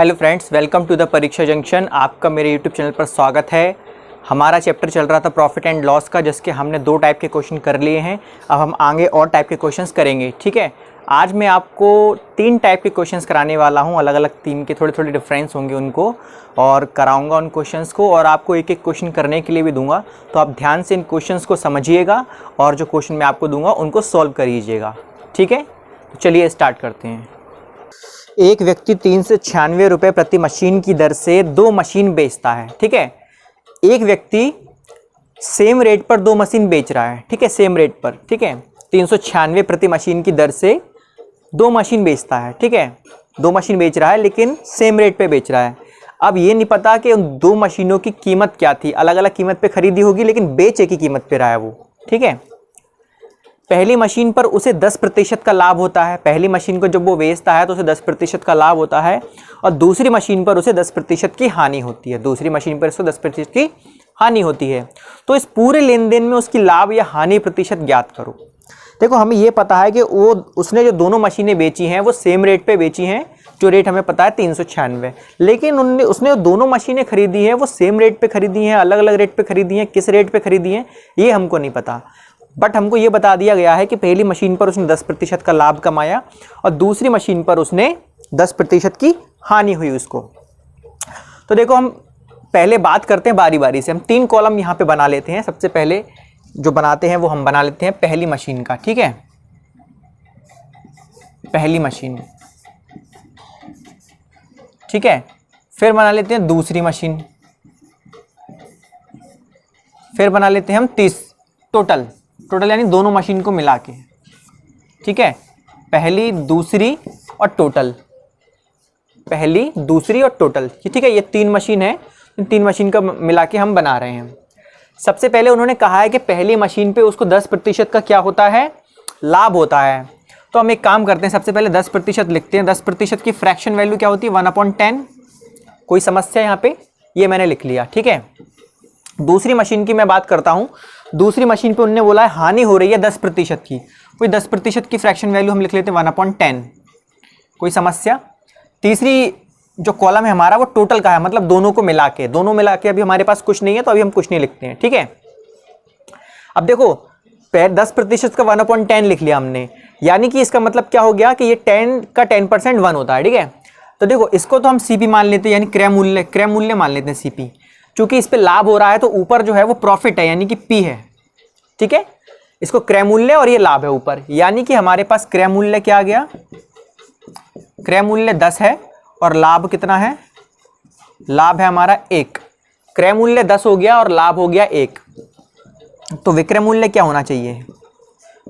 Hello friends, welcome to the Pariksha junction. आपका मेरे YouTube channel पर स्वागत है। हमारा चैप्टर चल रहा था प्रॉफिट एंड लॉस का, जिसके हमने 2 टाइप के क्वेश्चन कर लिए हैं। अब हम आगे और टाइप के क्वेश्चंस करेंगे। ठीक है, आज मैं आपको 3 टाइप के क्वेश्चंस कराने वाला हूं। अलग अलग थीम के थोड़े थोड़े डिफरेंस होंगे उनको, और कराऊंगा उन क्वेश्चंस को, और आपको एक एक क्वेश्चन करने के लिए भी दूंगा। तो आप ध्यान से इन क्वेश्चंस को समझिएगा और जो क्वेश्चन मैं आपको दूंगा उनको सॉल्व करिएगा। ठीक है, तो चलिए स्टार्ट करते हैं। एक व्यक्ति 396 रुपये प्रति मशीन की दर से 2 मशीन बेचता है। ठीक है, एक व्यक्ति सेम रेट पर 2 मशीन बेच रहा है। ठीक है, सेम रेट पर। ठीक है, 396 प्रति मशीन की दर से 2 मशीन बेचता है। ठीक है, 2 मशीन बेच रहा है लेकिन सेम रेट पे बेच रहा है। अब ये नहीं पता कि उन 2 मशीनों की कीमत क्या थी। अलग अलग कीमत पे खरीदी होगी लेकिन बेच एक ही कीमत पे रहा है वो। ठीक है, पहली मशीन पर उसे 10% का लाभ होता है। पहली मशीन को जब वो बेचता है तो उसे 10% का लाभ होता है, और दूसरी मशीन पर उसे 10% की हानि होती है। दूसरी मशीन पर उसको 10% की हानि होती है। तो इस पूरे लेन देन में उसकी लाभ या हानि प्रतिशत ज्ञात करो। देखो, हमें ये पता है कि उसने जो दोनों मशीनें बेची हैं वो सेम रेट पे बेची हैं। जो रेट हमें पता है 396, लेकिन उसने दोनों मशीनें खरीदी हैं वो सेम रेट पे खरीदी हैं, अलग अलग रेट पे खरीदी हैं। किस रेट पे खरीदी हैं ये हमको नहीं पता, बट हमको ये बता दिया गया है कि पहली मशीन पर उसने 10% का लाभ कमाया और दूसरी मशीन पर उसने 10% की हानि हुई उसको। तो देखो, हम पहले बात करते हैं बारी बारी से। हम 3 कॉलम यहाँ पे बना लेते हैं। सबसे पहले जो बनाते हैं वो हम बना लेते हैं पहली मशीन का। ठीक है, पहली मशीन। ठीक है, फिर बना लेते हैं दूसरी मशीन, फिर बना लेते हैं हम टोटल यानी दोनों मशीन को मिला के। ठीक है, पहली, दूसरी और टोटल। पहली, दूसरी और टोटल। ठीक है, ये 3 मशीन है। इन 3 मशीन का मिला के हम बना रहे हैं। सबसे पहले उन्होंने कहा है कि पहली मशीन पे उसको 10% का क्या होता है, लाभ होता है। तो हम एक काम करते हैं, सबसे पहले 10% लिखते हैं। 10% की फ्रैक्शन वैल्यू क्या होती है, 1/10। कोई समस्या यहाँ पे, ये मैंने लिख लिया। ठीक है, दूसरी मशीन की मैं बात करता हूँ। दूसरी मशीन पे उन्होंने बोला है हानि हो रही है 10% की। कोई 10% की फ्रैक्शन वैल्यू हम लिख लेते हैं 1/10। कोई समस्या। तीसरी जो कॉलम है हमारा वो टोटल का है, मतलब दोनों मिला के अभी हमारे पास कुछ नहीं है तो अभी हम कुछ नहीं लिखते हैं। ठीक है, अब देखो 10% का 1/10 लिख लिया हमने, यानी कि इसका मतलब क्या हो गया कि ये 10 का 10% 1 होता है। ठीक है, तो देखो इसको तो हम सीपी मान लेते हैं, यानी क्रय मूल्य मान लेते हैं सीपी। चूंकि इस पे लाभ हो रहा है तो ऊपर जो है वो प्रॉफिट है, यानी कि पी है। ठीक है, इसको क्रय मूल्य और ये लाभ है ऊपर, यानी कि हमारे पास क्रय मूल्य क्या आ गया, क्रय मूल्य 10 है और लाभ कितना है, लाभ है हमारा 1। क्रय मूल्य 10 हो गया और लाभ हो गया 1। तो विक्रय मूल्य क्या होना चाहिए,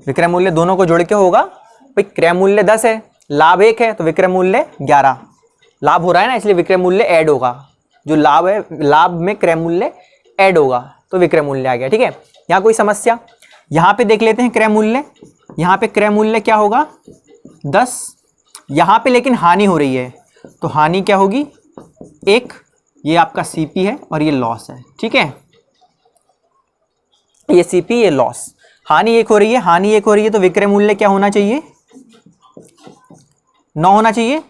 विक्रय मूल्य दोनों को जोड़ के होगा भाई। क्रय मूल्य 10 है, लाभ 1 है, तो विक्रय मूल्य 11। लाभ हो रहा है ना, इसलिए विक्रय मूल्य ऐड होगा। जो लाभ है, लाभ में क्रय मूल्य ऐड होगा तो विक्रय मूल्य आ गया। ठीक है, यहाँ कोई समस्या। यहाँ पे देख लेते हैं क्रय मूल्य। यहाँ पे क्रय मूल्य क्या होगा, 10। यहाँ पे लेकिन हानि हो रही है तो हानि क्या होगी, 1। ये आपका सीपी है और ये लॉस है। ठीक है, ये सीपी, ये लॉस। हानि 1 हो रही है, हानि 1 हो रही है, तो विक्रय मूल्य क्या होना चाहिए, 9 होना चाहिए।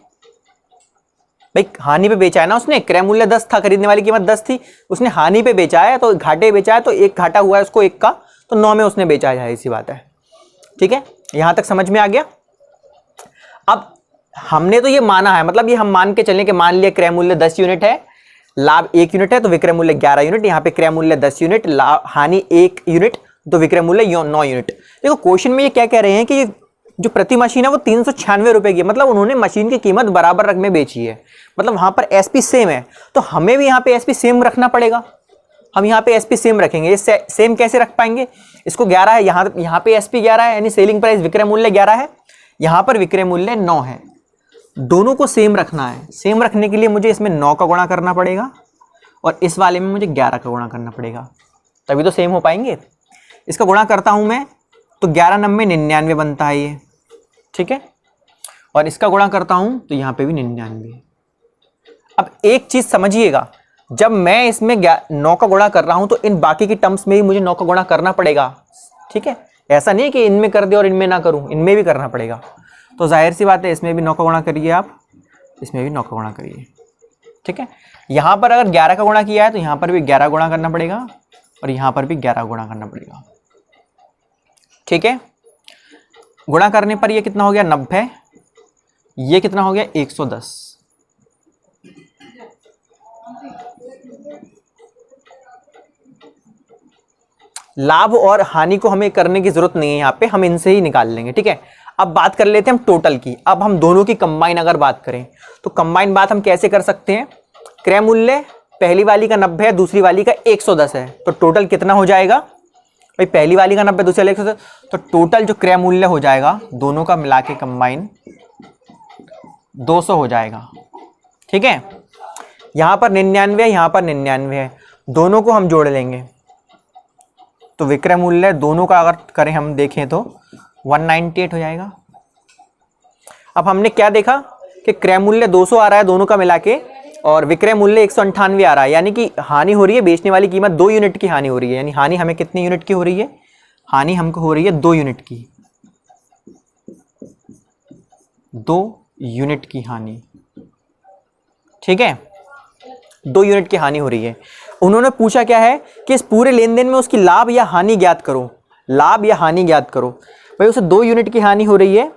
भाई हानि पे बेचा है ना उसने, क्रय मूल्य 10 था, खरीदने वाली कीमत 10 थी, उसने हानि पे बेचा है तो घाटे बेचा है, तो 1 घाटा हुआ है उसको 1 का, तो 9 में उसने बेचा है, इसी बात है। ठीक है, यहां तक समझ में आ गया। अब हमने तो ये माना है, मतलब ये हम मान के चलें कि मान लिया क्रय मूल्य 10 यूनिट है, लाभ 1 यूनिट है, तो विक्रय मूल्य 11 यूनिट। यहाँ पे क्रय मूल्य 10 यूनिट, हानि 1 यूनिट, तो विक्रय मूल्य 9 यूनिट। देखो क्वेश्चन में ये क्या कह रहे हैं कि ये जो प्रति मशीन है वो 396 रुपए की, मतलब उन्होंने मशीन की कीमत बराबर रकम में बेची है, मतलब वहां पर एसपी सेम है। तो हमें भी यहाँ पे एसपी सेम रखना पड़ेगा। हम यहाँ पे एसपी सेम रखेंगे। सेम कैसे रख पाएंगे, इसको 11 है, यहाँ पे एसपी 11 है, यानी सेलिंग प्राइस विक्रय मूल्य 11 है, यहाँ पर विक्रय मूल्य 9 है। दोनों को सेम रखना है। सेम रखने के लिए मुझे इसमें 9 का गुणा करना पड़ेगा और इस वाले में मुझे 11 का गुणा करना पड़ेगा, तभी तो सेम हो पाएंगे। इसका गुणा करता हूं मैं तो 11 9 99 बनता है ये। ठीक है, और इसका गुणा करता हूं तो यहाँ पे भी 99। अब एक चीज समझिएगा, जब मैं इसमें 9 का गुणा कर रहा हूं तो इन बाकी की टर्म्स में भी मुझे 9 का गुणा करना पड़ेगा। ठीक है, ऐसा नहीं कि इनमें कर दे और इनमें ना करूं, इनमें भी करना पड़ेगा। तो जाहिर सी बात है इसमें भी 9 का गुणा करिए आप, इसमें भी 9 का गुणा करिए। ठीक है, यहाँ पर अगर 11 का गुणा किया है तो यहाँ पर भी 11 गुणा करना पड़ेगा और यहाँ पर भी 11 गुणा करना पड़ेगा। ठीक है, गुणा करने पर ये कितना हो गया 90, ये कितना हो गया 110। लाभ और हानि को हमें करने की जरूरत नहीं है, यहाँ पे हम इनसे ही निकाल लेंगे। ठीक है, अब बात कर लेते हैं हम टोटल की। अब हम दोनों की कंबाइन अगर बात करें तो कंबाइन बात हम कैसे कर सकते हैं, क्रय मूल्य पहली वाली का 90 है, दूसरी वाली का 110 है, तो टोटल कितना हो जाएगा भाई, पहली वाली का 90 दूसरी वाली का 110, तो टोटल जो क्रय मूल्य हो जाएगा दोनों का मिला के कंबाइन 200 हो जाएगा। ठीक है, यहाँ पर 99 है, यहाँ पर 99 है, दोनों को हम जोड़ लेंगे तो विक्रय मूल्य दोनों का अगर करें हम देखें तो 198 हो जाएगा। अब हमने क्या देखा कि क्रय मूल्य 200 आ रहा है दोनों का मिला के और विक्रय मूल्य 198 आ रहा है, यानी कि हानि हो रही है, बेचने वाली कीमत 2 यूनिट की हानि हो रही है। यानी हानि हमें कितनी यूनिट की हो रही है, हानि हमको हो रही है 2 यूनिट की, 2 यूनिट की हानि। ठीक है, 2 यूनिट की हानि हो रही है। उन्होंने पूछा क्या है कि इस पूरे लेन देन में उसकी लाभ या हानि ज्ञात करो, लाभ या हानि ज्ञात करो। भाई उसे 2 यूनिट की हानि हो रही है,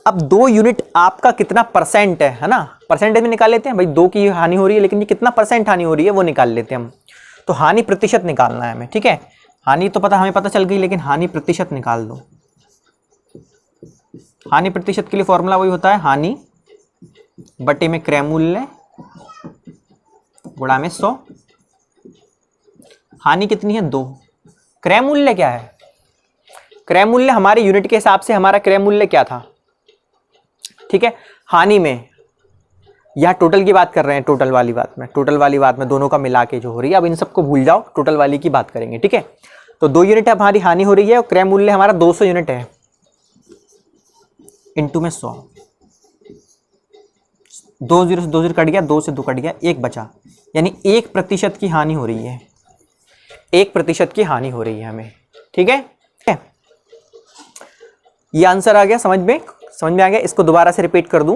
अब 2 यूनिट आपका कितना परसेंट है ना, परसेंटेज में निकाल लेते हैं। भाई 2 की हानि हो रही है लेकिन ये कितना परसेंट हानि हो रही है वो निकाल लेते हैं हम। तो हानि प्रतिशत निकालना है हमें। ठीक है, हानि तो हमें पता चल गई, लेकिन हानि प्रतिशत निकाल दो। हानि प्रतिशत के लिए फॉर्मूला वही होता है, हानि बटे में क्रय मूल्य गुणा में 100। हानि कितनी है 2, क्रय मूल्य क्या है, क्रय मूल्य हमारे यूनिट के हिसाब से हमारा क्रय मूल्य क्या था। ठीक है, हानि में यह टोटल की बात कर रहे हैं, टोटल वाली बात में दोनों का मिला के जो हो रही है। अब इन सबको भूल जाओ, टोटल वाली की बात करेंगे। ठीक है, तो 2 यूनिट हमारी हानि हो रही है और क्रय मूल्य हमारा 200 यूनिट है, इंटू में 100, 2 0 से 2 0 कट गया, 2 से 2 कट गया, 1 बचा, यानी 1% की हानि हो रही है, 1% की हानि हो रही है हमें। ठीक है, ये आंसर आ गया, समझ में आ गया। इसको दोबारा से रिपीट कर दूं,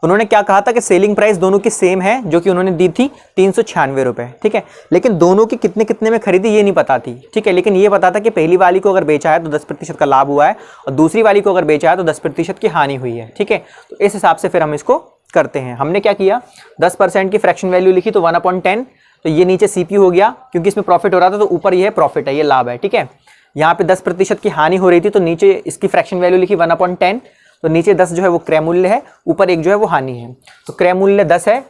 उन्होंने क्या कहा था कि सेलिंग प्राइस दोनों की सेम है, जो कि उन्होंने दी थी 396 रुपए। ठीक है, लेकिन दोनों की कितने में खरीदी ये नहीं पता थी। ठीक है, लेकिन ये पता था कि पहली वाली को अगर बेचा है तो 10% का लाभ हुआ है और दूसरी वाली को अगर बेचा है तो 10% की हानि हुई है। ठीक है, तो इस हिसाब से फिर हम इसको करते हैं। हमने क्या किया, 10% की फ्रैक्शन वैल्यू लिखी तो 1/10, तो ये नीचे सीपी हो गया क्योंकि इसमें प्रॉफिट हो रहा था, तो ऊपर ये प्रॉफिट है, ये लाभ है। ठीक है, यहाँ पे 10% की हानि हो रही थी तो नीचे इसकी फ्रैक्शन वैल्यू लिखी 1/10, तो नीचे 10 जो है वो क्रय मूल्य है, ऊपर 1 जो है वो हानि है। तो क्रय मूल्य 10 है,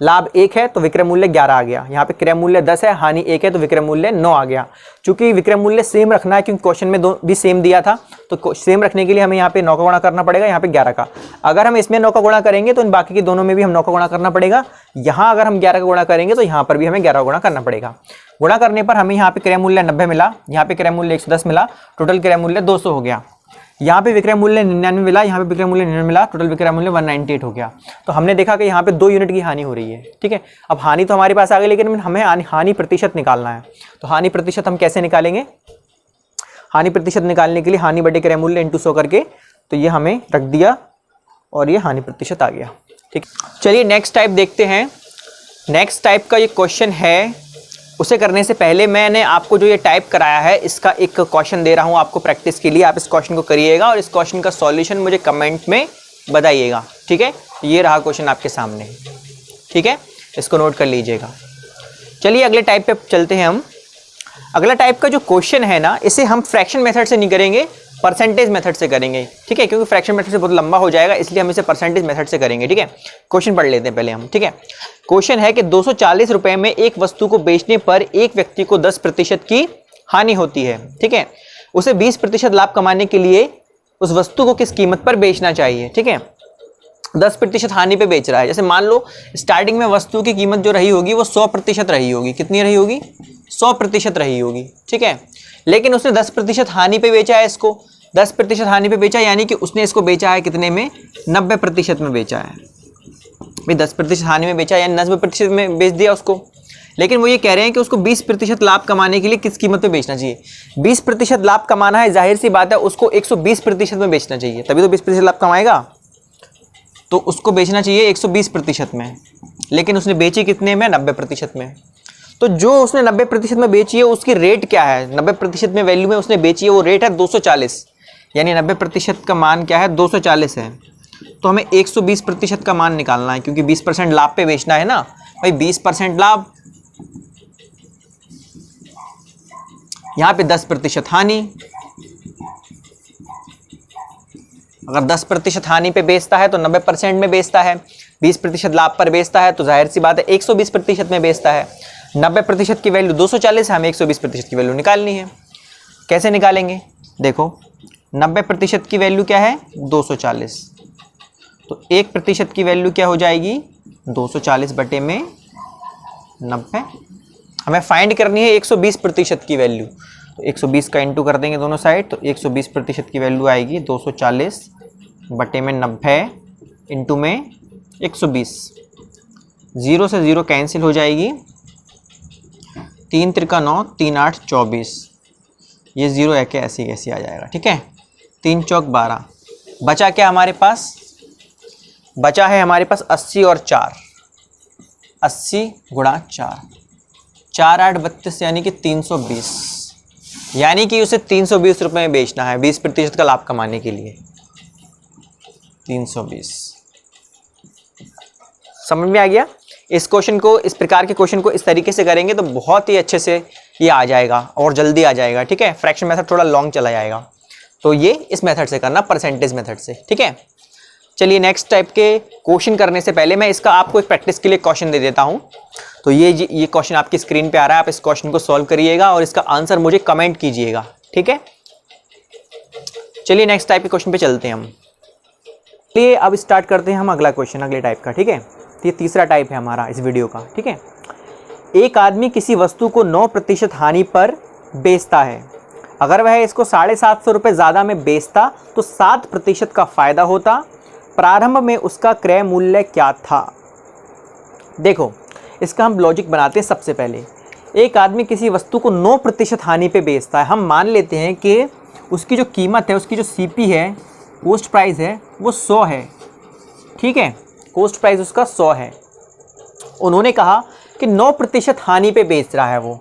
लाभ 1 है, तो विक्रय मूल्य 11 आ गया। यहाँ पे क्रय मूल्य 10 है, हानि 1 है, तो विक्रय मूल्य 9 आ गया। चूंकि विक्रय मूल्य सेम रखना है, क्योंकि क्वेश्चन में भी सेम दिया था, तो सेम रखने के लिए हमें यहाँ पे 9 का गुणा करना पड़ेगा, यहाँ पे 11 का। अगर हम इसमें 9 का गुणा करेंगे तो इन बाकी के दोनों में भी हम 9 का गुणा करना पड़ेगा। यहाँ अगर हम 11 का गुणा करेंगे तो यहाँ पर भी हमें 11 का गुणा करना पड़ेगा। गुणा करने पर हमें यहाँ पे क्रय मूल्य 90 मिला, यहाँ पे क्रय मूल्य 110 मिला, टोटल क्रय मूल्य 200 हो गया। यहाँ पे विक्रय मूल्य 99 मिला, यहाँ पे विक्रय मूल्य 99 मिला, टोटल विक्रय मूल्य 198 हो गया। तो हमने देखा कि यहाँ पे 2 यूनिट की हानि हो रही है। ठीक है, अब हानि तो हमारे पास आ गई, लेकिन हमें हानि प्रतिशत निकालना है। तो हानि प्रतिशत हम कैसे निकालेंगे, हानि प्रतिशत निकालने के लिए हानि बटे क्रय मूल्य इंटू 100 करके, तो ये हमें रख दिया और ये हानि प्रतिशत आ गया। ठीक, चलिए नेक्स्ट टाइप देखते हैं। नेक्स्ट टाइप का ये क्वेश्चन है, उसे करने से पहले मैंने आपको जो ये टाइप कराया है इसका एक क्वेश्चन दे रहा हूँ आपको प्रैक्टिस के लिए। आप इस क्वेश्चन को करिएगा और इस क्वेश्चन का सॉल्यूशन मुझे कमेंट में बताइएगा। ठीक है, ये रहा क्वेश्चन आपके सामने। ठीक है, इसको नोट कर लीजिएगा। चलिए अगले टाइप पे चलते हैं हम। अगला टाइप का जो क्वेश्चन है ना, इसे हम फ्रैक्शन मेथड से नहीं करेंगे, परसेंटेज मेथड से करेंगे। ठीक है, क्योंकि फ्रैक्शन मेथड से बहुत लंबा हो जाएगा, इसलिए हम इसे परसेंटेज मेथड से करेंगे। ठीक है, क्वेश्चन पढ़ लेते हैं पहले हम। ठीक है, क्वेश्चन है कि 240 रुपए में एक वस्तु को बेचने पर एक व्यक्ति को 10% की हानि होती है। ठीक है, उसे 20% लाभ कमाने के लिए उस वस्तु को किस कीमत पर बेचना चाहिए। ठीक है, 10% हानि पे बेच रहा है। जैसे मान लो स्टार्टिंग में वस्तु की कीमत जो रही होगी वो 100% रही होगी। कितनी रही होगी, 100% रही होगी। ठीक है, लेकिन उसने 10% हानि पे बेचा है इसको, 10% हानि पे बेचा, यानी कि उसने इसको बेचा है कितने में, 90% में बेचा है। भाई 10% हानि में बेचा यानी 90% में बेच दिया उसको। लेकिन वो ये कह रहे हैं कि उसको 20% लाभ कमाने के लिए किस कीमत पे बेचना चाहिए। 20% लाभ कमाना है, जाहिर सी बात है उसको 120% में बेचना चाहिए, तभी तो 20% लाभ कमाएगा। तो उसको बेचना चाहिए 120% में, लेकिन उसने बेची कितने में? 90% में। तो जो उसने 90% में बेची है उसकी रेट क्या है? 90% में वैल्यू में उसने बेची है, वो रेट है 240, यानी 90% का मान क्या है? 240 है। तो हमें 120% का मान निकालना है, क्योंकि 20% लाभ पे बेचना है ना भाई। 20% लाभ, यहाँ पे 10% हानि। अगर 10% हानि पे बेचता है तो 90% में बेचता है, 20% लाभ पर बेचता है तो जाहिर सी बात है 120% में बेचता है। 90% की वैल्यू 240 है, हमें 120% की वैल्यू निकालनी है। कैसे निकालेंगे? देखो 90% की वैल्यू क्या है? 240। तो 1% की वैल्यू क्या हो जाएगी? 240 बटे में 90। हमें फाइंड करनी है 120% की वैल्यू। तो 120 का इंटू कर देंगे दोनों साइड, तो 120% की वैल्यू आएगी 240 बटे में 90 इंटू में 120। 0 से 0 कैंसिल हो जाएगी, 3 त्रिका 9, 3 8 24। ये 0 है क्या? ऐसी कैसी आ जाएगा, ठीक है। 3 चौक 12। बचा क्या हमारे पास? बचा है हमारे पास 80 और 4, 80 गुणा 4, 4 8 32, यानी कि 320। यानी कि उसे 320 रुपये में बेचना है 20% का लाभ कमाने के लिए। 320 समझ में आ गया? इस क्वेश्चन को, इस प्रकार के क्वेश्चन को इस तरीके से करेंगे तो बहुत ही अच्छे से ये आ जाएगा और जल्दी आ जाएगा, ठीक है। फ्रैक्शन मेथड थोड़ा लॉन्ग चला जाएगा, तो ये इस मेथड से करना, परसेंटेज मेथड से, ठीक है। चलिए नेक्स्ट टाइप के क्वेश्चन करने से पहले मैं इसका आपको एक प्रैक्टिस के लिए क्वेश्चन दे देता हूं। तो ये क्वेश्चन आपकी स्क्रीन पे आ रहा है, आप इस क्वेश्चन को सॉल्व करिएगा और इसका आंसर मुझे कमेंट कीजिएगा, ठीक है। चलिए नेक्स्ट टाइप के क्वेश्चन पे चलते हैं हम। चलिए अब स्टार्ट करते हैं हम अगला क्वेश्चन, अगले टाइप का, ठीक है। तो ये तीसरा टाइप है हमारा इस वीडियो का, ठीक है। एक आदमी किसी वस्तु को 9% हानि पर बेचता है। अगर वह इसको 750 रुपये ज़्यादा में बेचता तो 7% का फायदा होता। प्रारंभ में उसका क्रय मूल्य क्या था? देखो इसका हम लॉजिक बनाते हैं। सबसे पहले एक आदमी किसी वस्तु को 9% हानि पे बेचता है। हम मान लेते हैं कि उसकी जो कीमत है, उसकी जो सीपी है, कॉस्ट प्राइस है, वो 100 है, ठीक है। कॉस्ट प्राइस उसका 100 है। उन्होंने कहा कि 9% हानि पे बेच रहा है। वो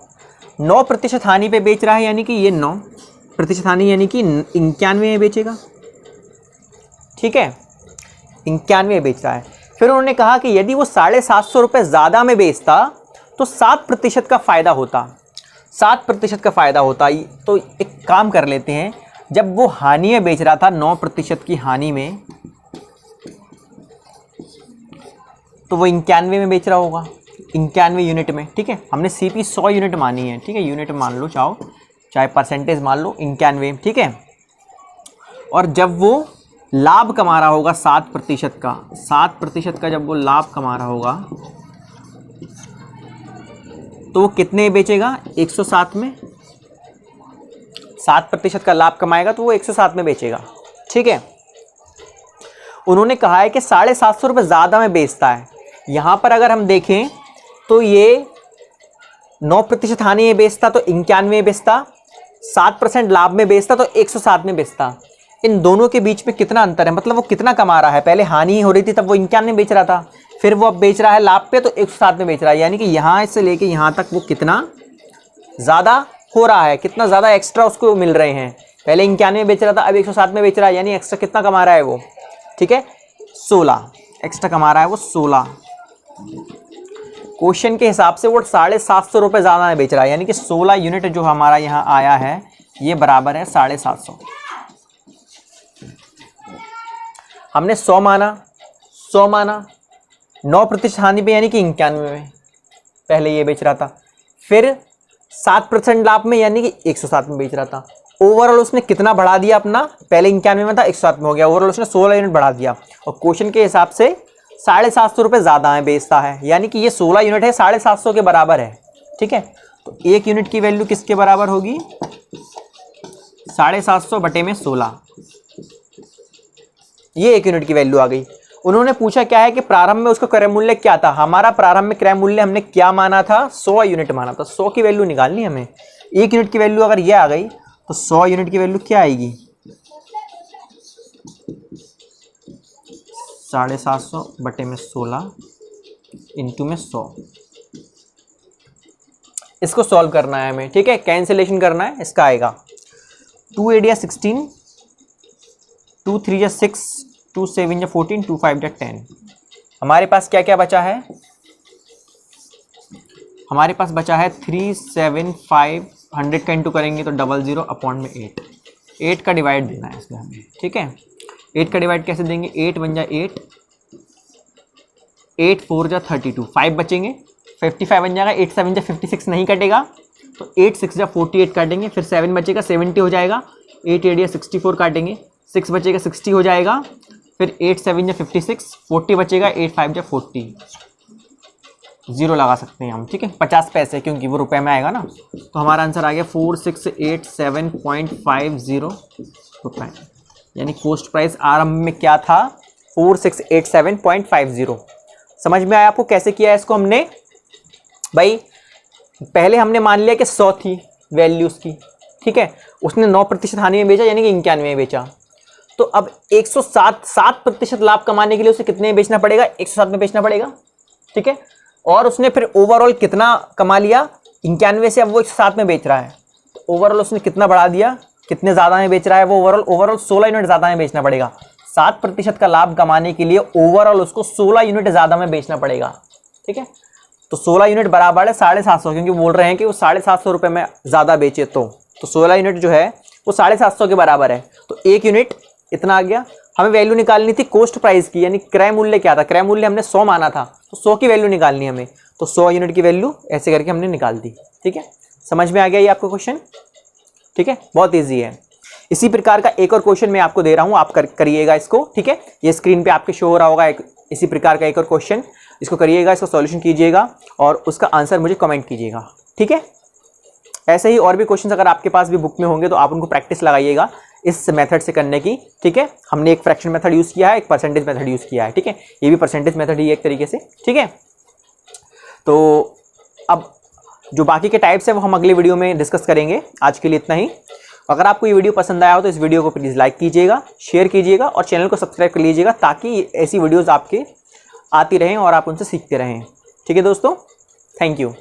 9% हानि पे बेच रहा है, यानी कि ये 9% हानि, यानी कि 91 में बेचेगा, ठीक है। 91 में बेच रहा है। फिर उन्होंने कहा कि यदि वो 750 रुपये ज़्यादा में बेचता तो 7% का फ़ायदा होता। 7% का फ़ायदा होता। तो एक काम कर लेते हैं, जब वो हानि में बेच रहा था 9% की हानि में, तो वो 91 में बेच रहा होगा, 91 यूनिट में, ठीक है। हमने सीपी 100 यूनिट मानी है, ठीक है। यूनिट मान लो, चाहे परसेंटेज मान लो, 91, ठीक है। और जब वो लाभ कमा रहा होगा 7% का, 7% का जब वो लाभ कमा रहा होगा तो वो कितने में बेचेगा? 107 में। 7% का लाभ कमाएगा तो वो 107 में बेचेगा, ठीक है। उन्होंने कहा है कि 750 रुपये ज़्यादा में बेचता है। यहाँ पर अगर हम देखें तो ये 9% हानि में बेचता तो 91 में बेचता, 7% लाभ में बेचता तो 107 में बेचता। इन दोनों के बीच में कितना अंतर है? मतलब वो कितना कमा रहा है? पहले हानि हो रही थी तब वो 91 में बेच रहा था, फिर वो अब बेच रहा है लाभ पे तो 107 में बेच रहा है। यानी कि यहाँ से लेके यहाँ तक वो कितना ज़्यादा हो रहा है, कितना ज़्यादा एक्स्ट्रा उसको मिल रहे हैं। पहले 91 में बेच रहा था, अब 107 में बेच रहा है, यानी एक्स्ट्रा कितना कमा रहा है वो? ठीक है, 16 एक्स्ट्रा कमा रहा है वो, 16। क्वेश्चन के हिसाब से वो 750 रुपये ज़्यादा में बेच रहा है, यानी कि 16 यूनिट जो हमारा यहाँ आया है ये बराबर है 750। हमने 100 माना, 9% हानि पे, यानी कि 91 में पहले ये बेच रहा था, फिर 7% लाभ में, यानी कि 107 में बेच रहा था। ओवरऑल उसने कितना बढ़ा दिया अपना? पहले 91 में था, 107 में हो गया, ओवरऑल उसने 16 यूनिट बढ़ा दिया। और क्वेश्चन के हिसाब से 750 रुपये ज़्यादा है बेचता है, यानी कि ये 16 यूनिट है 750 के बराबर है, ठीक है। तो 1 यूनिट की वैल्यू किसके बराबर होगी? 750 बटे में 16, ये 1 यूनिट की वैल्यू आ गई। उन्होंने पूछा क्या है कि प्रारंभ में उसका क्रय मूल्य क्या था। हमारा प्रारंभ में क्रय मूल्य हमने क्या माना था? 100 यूनिट माना था। 100 की वैल्यू निकालनी हमें। 1 यूनिट की वैल्यू अगर ये आ गई तो 100 यूनिट की वैल्यू क्या आएगी? 750 बटे में 16 इंटू में 100। इसको सॉल्व करना है हमें, ठीक है, कैंसिलेशन करना है। इसका आएगा 2 8 16, 2 3 6, 2 7 14, 2 5 10। हमारे पास क्या क्या बचा है? हमारे पास बचा है 3 7 5, 100 का इंटू करेंगे तो 00 अपॉन में 8 का डिवाइड देना है इसमें हमें, ठीक है। 8 का डिवाइड कैसे देंगे? 8 1 जा 8, 8 4 जा 32, 5 बचेंगे, 55 बन जाएगा। 8 7 जा 56 नहीं कटेगा तो 8 6 जा 48 काटेंगे, फिर 7 बचेगा 70 हो जाएगा। 8 8 या 64 काटेंगे, 6 बचेगा 60 हो जाएगा, फिर 8 7 या 56, 40 बचेगा, 8 5 या 40, 0 लगा सकते हैं हम, ठीक है, 50 पैसे क्योंकि वो रुपए में आएगा ना। तो हमारा आंसर आ गया 4687.50 रुपये, यानी कॉस्ट प्राइस आरंभ में क्या था? 4687.50। समझ में आया आपको कैसे किया है इसको हमने? भाई पहले हमने मान लिया कि 100 थी वैल्यू उसकी, ठीक है, उसने 9% हानि में बेचा यानी कि 91 में बेचा। तो अब 7% लाभ कमाने के लिए उसे कितने में बेचना पड़ेगा? 107 में बेचना पड़ेगा, ठीक है। और उसने फिर ओवरऑल कितना कमा लिया? 91 से अब वो 107 में बेच रहा है, तो ओवरऑल उसने कितना बढ़ा दिया? कितने ज़्यादा में बेच रहा है वो? ओवरऑल 16 यूनिट ज़्यादा में बेचना पड़ेगा। 7% का लाभ कमाने के लिए ओवरऑल उसको 16 यूनिट ज़्यादा में बेचना पड़ेगा, ठीक है। तो 16 यूनिट बराबर है 750, क्योंकि बोल रहे हैं कि वो 750 रुपये में ज़्यादा बेचे तो 16 यूनिट जो है वो 750 के बराबर है। तो 1 यूनिट इतना आ गया। हमें वैल्यू निकालनी थी कॉस्ट प्राइस की, यानी क्रय मूल्य क्या था? क्रय मूल्य हमने 100 माना था, तो 100 की वैल्यू निकालनी है हमें, तो 100 यूनिट की वैल्यू ऐसे करके हमने निकाल दी, ठीक है। समझ में आ गया ये आपको क्वेश्चन? ठीक है, बहुत ईजी है। इसी प्रकार का एक और क्वेश्चन मैं आपको दे रहा हूँ, आप करिएगा इसको, ठीक है। ये स्क्रीन पे आपके शो हो रहा होगा इसी प्रकार का एक और क्वेश्चन, इसको करिएगा, इसको सॉल्यूशन कीजिएगा और उसका आंसर मुझे कमेंट कीजिएगा, ठीक है। ऐसे ही और भी क्वेश्चन अगर आपके पास भी बुक में होंगे तो आप उनको प्रैक्टिस लगाइएगा इस मेथड से करने की, ठीक है। हमने एक फ्रैक्शन मेथड यूज़ किया है, एक परसेंटेज मेथड यूज़ किया है, ठीक है। ये भी परसेंटेज मेथड ही है एक तरीके से, ठीक है। तो अब जो बाकी के टाइप्स है वो हम अगले वीडियो में डिस्कस करेंगे। आज के लिए इतना ही। अगर आपको ये वीडियो पसंद आया हो तो इस वीडियो को प्लीज़ लाइक कीजिएगा, शेयर कीजिएगा और चैनल को सब्सक्राइब कर लीजिएगा, ताकि ऐसी वीडियोज़ आपके आती रहें और आप उनसे सीखते रहें, ठीक है दोस्तों। Thank you.